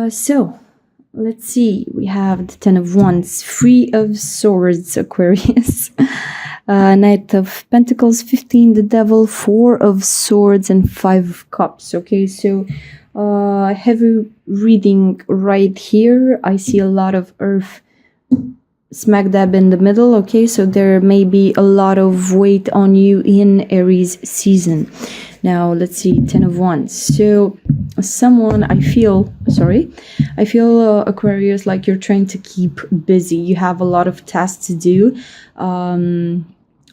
So let's see. We have the Ten of Wands, Three of Swords, Aquarius. Knight of Pentacles, 15, the Devil, Four of Swords, and Five of Cups. Okay, so heavy reading right here. I see a lot of earth smack dab in the middle. Okay, so there may be a lot of weight on you in Aries season. Now let's see, Ten of Wands. So someone, I feel Aquarius, like you're trying to keep busy. You have a lot of tasks to do,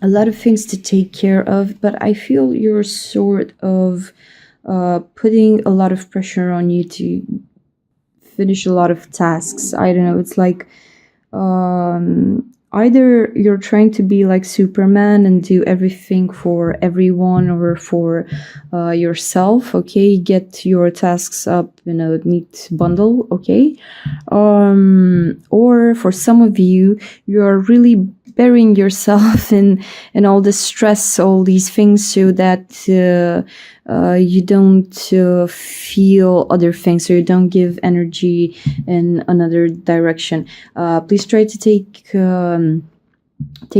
a lot of things to take care of, but I feel you're sort of putting a lot of pressure on you to finish a lot of tasks. I don't know, it's like either you're trying to be like Superman and do everything for everyone or for yourself, okay, get your tasks up in a neat bundle, okay, or for some of you, you're really burying yourself in all this stress, all these things, so that you don't feel other things, so you don't give energy in another direction. Please try to take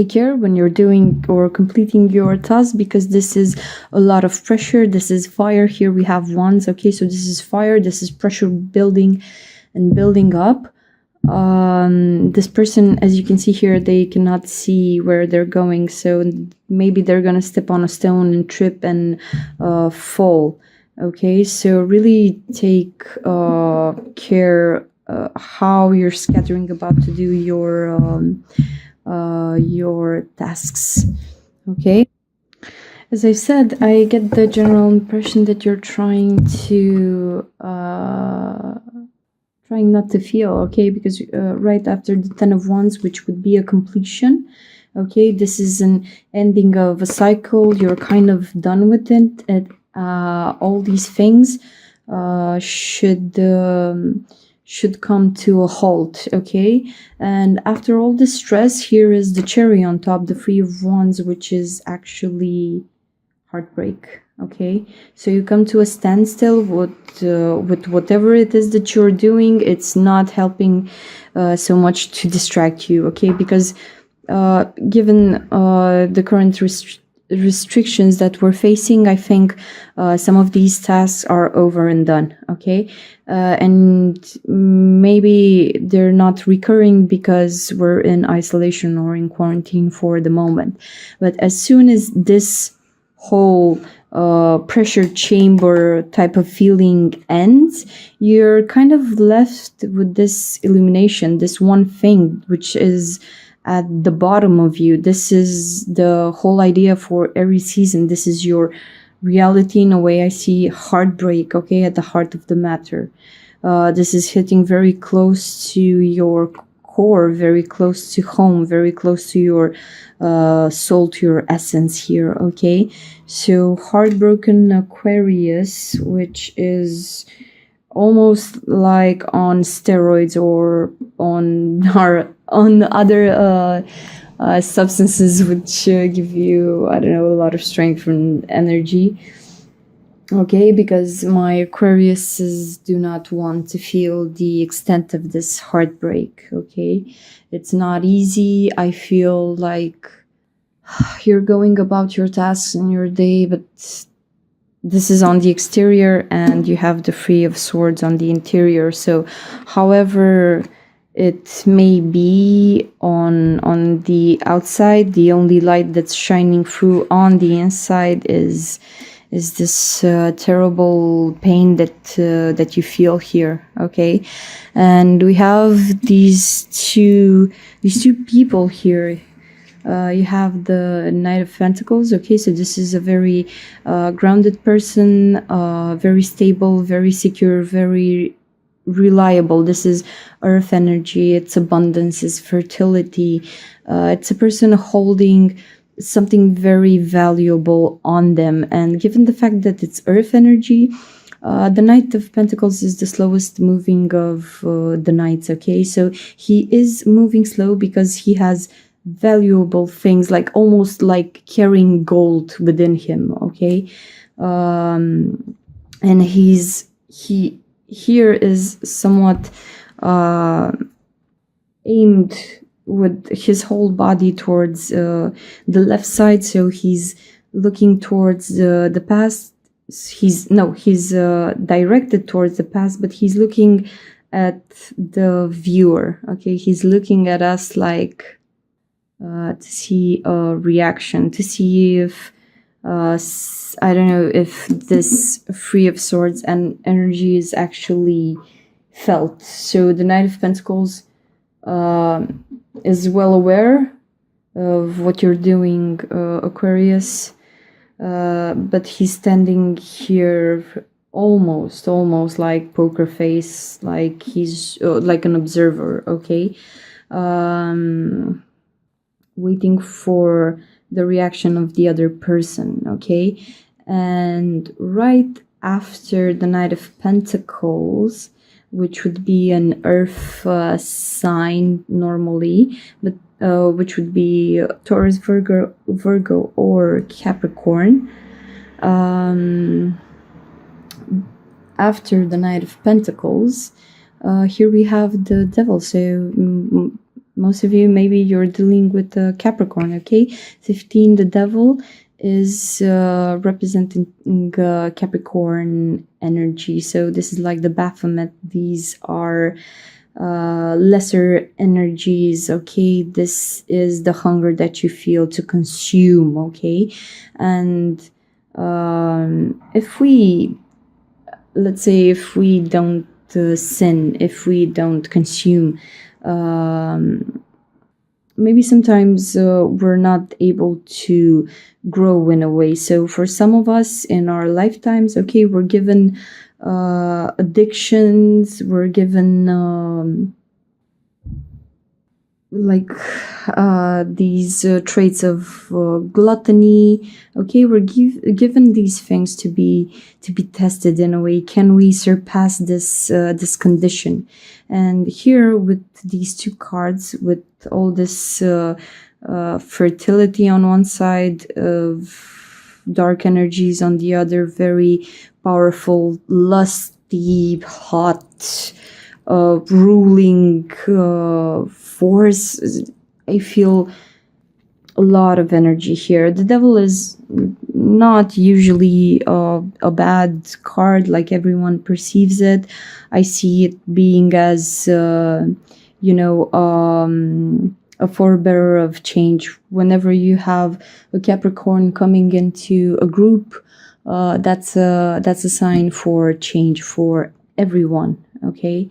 care when you're doing or completing your task, because this is a lot of pressure. This is fire. Here we have wands, okay, so this is fire, this is pressure building and building up. This person, as you can see here, they cannot see where they're going, so maybe they're gonna step on a stone and trip and fall. Okay, so really take care how you're scattering about to do your tasks. Okay, as I said, I get the general impression that you're trying not to feel, okay, because right after the Ten of Wands, which would be a completion, okay, this is an ending of a cycle. You're kind of done with it, and all these things should come to a halt, okay. And after all the stress, here is the cherry on top, the Three of Wands, which is actually heartbreak. Okay, so you come to a standstill with whatever it is that you're doing. It's not helping so much to distract you, okay, because given the current restrictions that we're facing, I think some of these tasks are over and done, okay, and maybe they're not recurring because we're in isolation or in quarantine for the moment. But as soon as this whole pressure chamber type of feeling ends, you're kind of left with this illumination, this one thing which is at the bottom of you. This is the whole idea for every season. This is your reality in a way. I see heartbreak, okay, at the heart of the matter. This is hitting very close to your core, very close to home, very close to your soul, to your essence here, okay. So Heartbroken Aquarius, which is almost like on steroids or on other substances which give you, I don't know, a lot of strength and energy, okay, because my Aquariuses do not want to feel the extent of this heartbreak, okay. It's not easy. I feel like you're going about your tasks in your day, but this is on the exterior and you have the Three of Swords on the interior. So however it may be on the outside, the only light that's shining through on the inside is this terrible pain that you feel here, okay. And we have these two people here. You have the Knight of Pentacles, okay, so this is a very grounded person, very stable, very secure, very reliable. This is earth energy, it's abundance, it's fertility. It's a person holding something very valuable on them, and given the fact that it's earth energy, the Knight of Pentacles is the slowest moving of the knights, okay, so he is moving slow because he has valuable things, like almost like carrying gold within him, okay. And he here is somewhat aimed with his whole body towards the left side, so he's looking towards the past. He's directed towards the past, but he's looking at the viewer. Okay, he's looking at us like to see a reaction, to see if I don't know if this Three of Swords and energy is actually felt. So the Knight of Pentacles is well aware of what you're doing, Aquarius, but he's standing here almost like poker face, like he's like an observer, okay, waiting for the reaction of the other person, okay. And right after the Knight of Pentacles, which would be an earth sign normally, but which would be Taurus, Virgo or Capricorn. After the Knight of Pentacles, here we have the Devil. So most of you, maybe you're dealing with Capricorn, okay? 15, the Devil is representing Capricorn energy. So this is like the Baphomet. These are lesser energies, okay? This is the hunger that you feel to consume, okay? And if we, let's say, if we don't sin, if we don't consume, maybe sometimes we're not able to grow in a way. So for some of us in our lifetimes, okay, we're given addictions, we're given these traits of gluttony, okay. We're given these things to be tested in a way. Can we surpass this condition? And here with these two cards, with all this fertility on one side, of dark energies on the other, very powerful, lusty, hot, ruling force, I feel a lot of energy here. The Devil is not usually a bad card like everyone perceives it. I see it being as a forebearer of change. Whenever you have a Capricorn coming into a group, that's a sign for change for everyone, okay.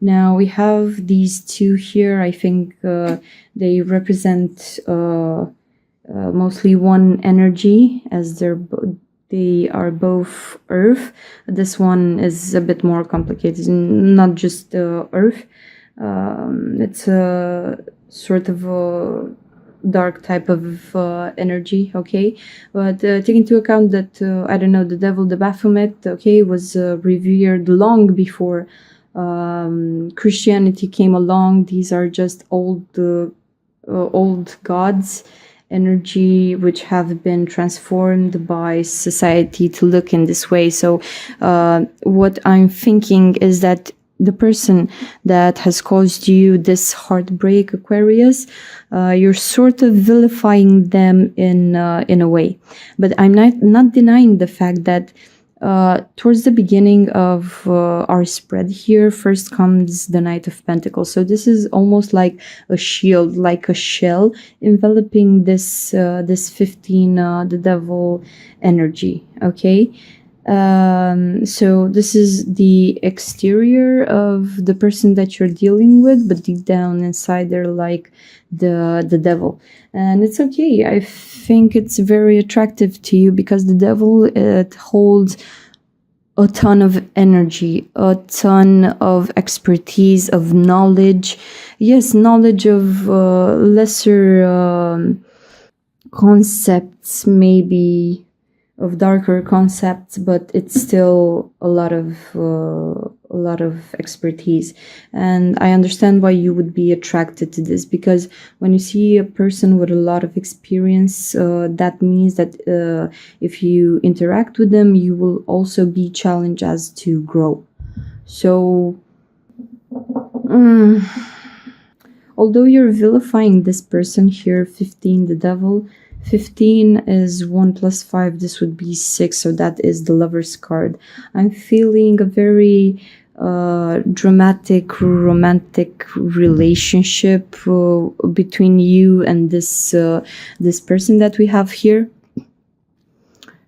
Now we have these two here. I think they represent mostly one energy, as they are both earth. This one is a bit more complicated, not just earth. It's a sort of a dark type of energy, okay. But take into account that I don't know, the Devil, the Baphomet, okay, was revered long before Christianity came along. These are just old gods energy, which have been transformed by society to look in this way. So what I'm thinking is that the person that has caused you this heartbreak, Aquarius, you're sort of vilifying them in a way. But I'm not denying the fact that towards the beginning of our spread here, first comes the Knight of Pentacles. So this is almost like a shield, like a shell enveloping this 15, the Devil energy, okay. So this is the exterior of the person that you're dealing with, but deep down inside they're like the Devil. And it's okay. I think it's very attractive to you because the Devil, it holds a ton of energy, a ton of expertise, of knowledge. Yes, knowledge of lesser concepts, maybe of darker concepts, but it's still a lot of expertise. And I understand why you would be attracted to this, because when you see a person with a lot of experience, that means that if you interact with them, you will also be challenged as to grow. So although you're vilifying this person here, 15, the devil, 15 is 1 plus 5, this would be 6, so that is the Lover's card. I'm feeling a very dramatic, romantic relationship between you and this person that we have here.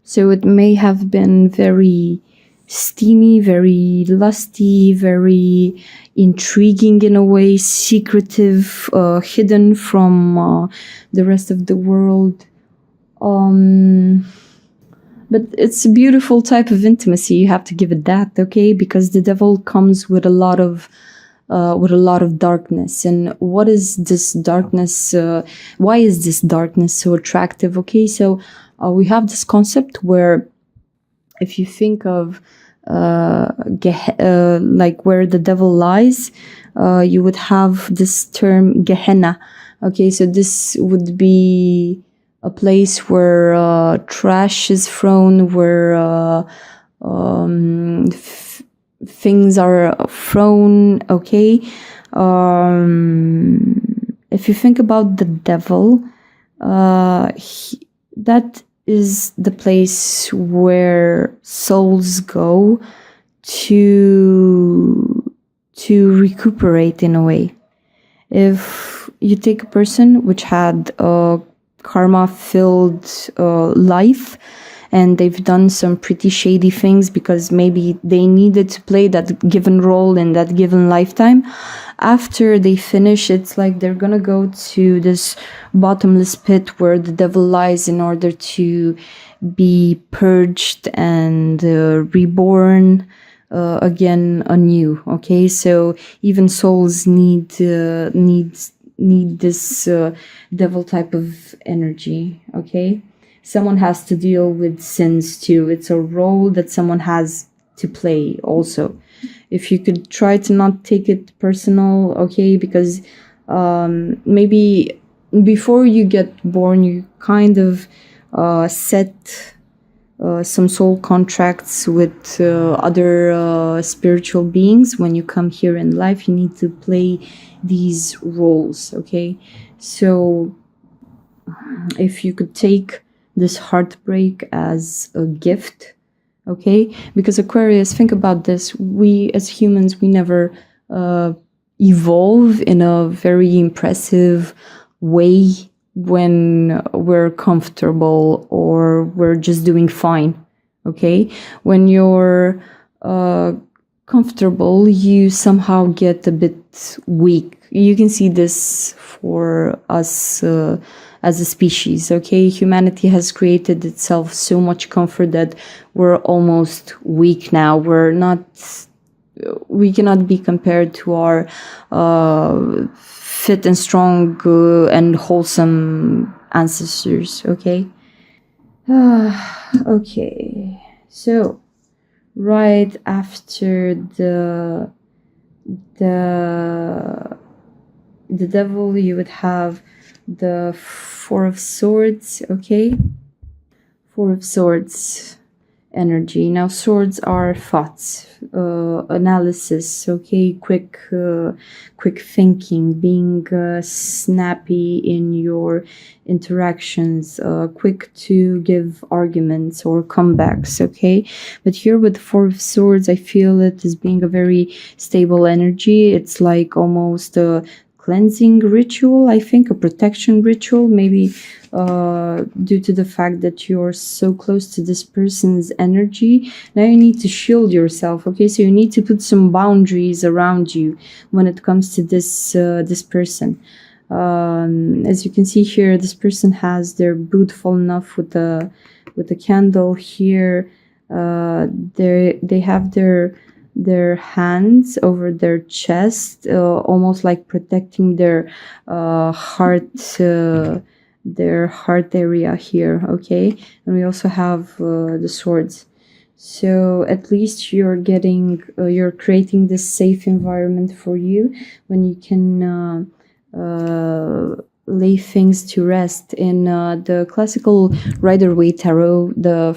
So it may have been very steamy, very lusty, very intriguing in a way, secretive, hidden from the rest of the world. But it's a beautiful type of intimacy. You have to give it that, okay? Because the devil comes with a lot of darkness. And what is this darkness? Why is this darkness so attractive? Okay, so we have this concept where, if you think of like where the devil lies, you would have this term Gehenna. Okay, so this would be a place where trash is thrown, where things are thrown. Okay, if you think about the devil, that is the place where souls go to recuperate in a way. If you take a person which had a karma-filled life, and they've done some pretty shady things because maybe they needed to play that given role in that given lifetime, after they finish, it's like they're gonna go to this bottomless pit where the devil lies in order to be purged and reborn again anew. Okay, so even souls need this devil type of energy. Okay, someone has to deal with sins too. It's a role that someone has to play also. If you could try to not take it personal, okay, because maybe before you get born, you kind of set some soul contracts with other spiritual beings. When you come here in life, you need to play these roles, okay? So if you could take this heartbreak as a gift, okay? Because Aquarius, think about this. We as humans, we never evolve in a very impressive way when we're comfortable or we're just doing fine, okay? When you're comfortable, you somehow get a bit weak. You can see this for us as a species, okay? Humanity has created itself so much comfort that we're almost weak now. We cannot be compared to our fit and strong and wholesome ancestors, okay? Okay, so right after the devil, you would have the Four of Swords, okay? Four of Swords energy. Now, swords are thoughts, analysis, okay? Quick thinking, being snappy in your interactions, quick to give arguments or comebacks, okay? But here with the Four of Swords, I feel it as being a very stable energy. It's like almost a cleansing ritual, I think, a protection ritual, maybe due to the fact that you're so close to this person's energy. Now you need to shield yourself, okay? So you need to put some boundaries around you when it comes to this person. As you can see here, this person has their boot fallen off with the candle here. They have their hands over their chest, almost like protecting their heart area here, okay? And we also have the swords. So at least you're creating this safe environment for you when you can lay things to rest. In the classical Rider-Waite tarot, the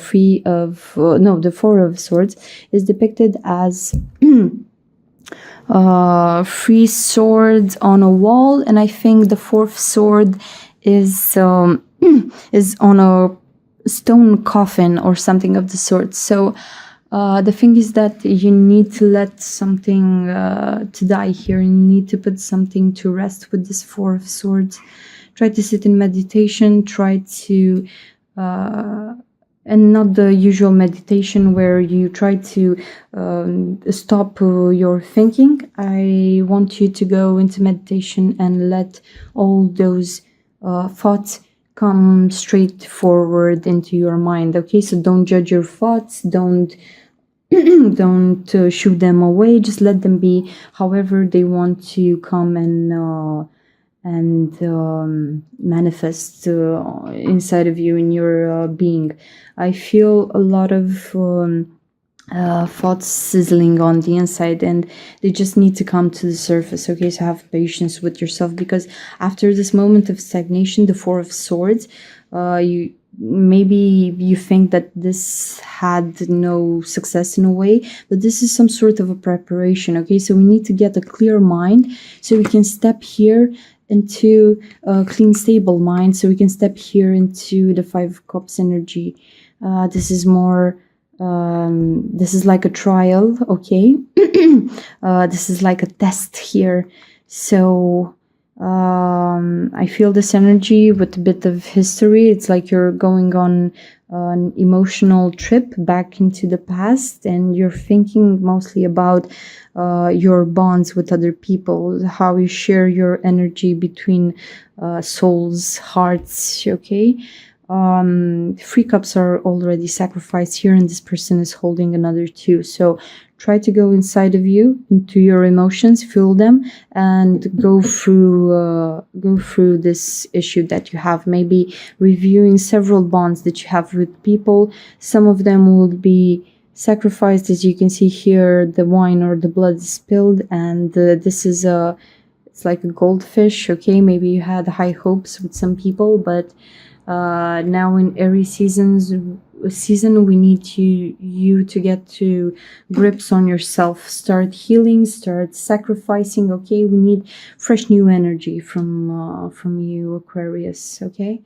Four of Swords is depicted as three swords on a wall, and I think the fourth sword is is on a stone coffin or something of the sort. So the thing is that you need to let something to die here. You need to put something to rest with this four of swords. Try to sit in meditation. Try to and not the usual meditation where you try to stop your thinking. I want you to go into meditation and let all those thoughts come straight forward into your mind. Okay, so don't judge your thoughts. Don't shoo them away. Just let them be however they want to come and manifest inside of you in your being. I feel a lot of thoughts sizzling on the inside, and they just need to come to the surface. Okay, so have patience with yourself, because after this moment of stagnation, the four of swords, you think that this had no success in a way, but this is some sort of a preparation. Okay, so we need to get a clear mind so we can step here into a clean, stable mind, so we can step here into the Five of Cups energy. This is more this is like a trial. Okay. This is like a test here. So I feel this energy with a bit of history. It's like you're going on an emotional trip back into the past, and you're thinking mostly about your bonds with other people, how you share your energy between souls, hearts. Okay. Three cups are already sacrificed here, and this person is holding another two. So try to go inside of you, into your emotions, feel them, and go through this issue that you have. Maybe reviewing several bonds that you have with people. Some of them will be sacrificed, as you can see here. The wine or the blood is spilled, and this is it's like a goldfish. Okay, maybe you had high hopes with some people, but now in Aries season, we need you to get to grips on yourself. Start healing, start sacrificing. Okay, we need fresh new energy from you, Aquarius. Okay,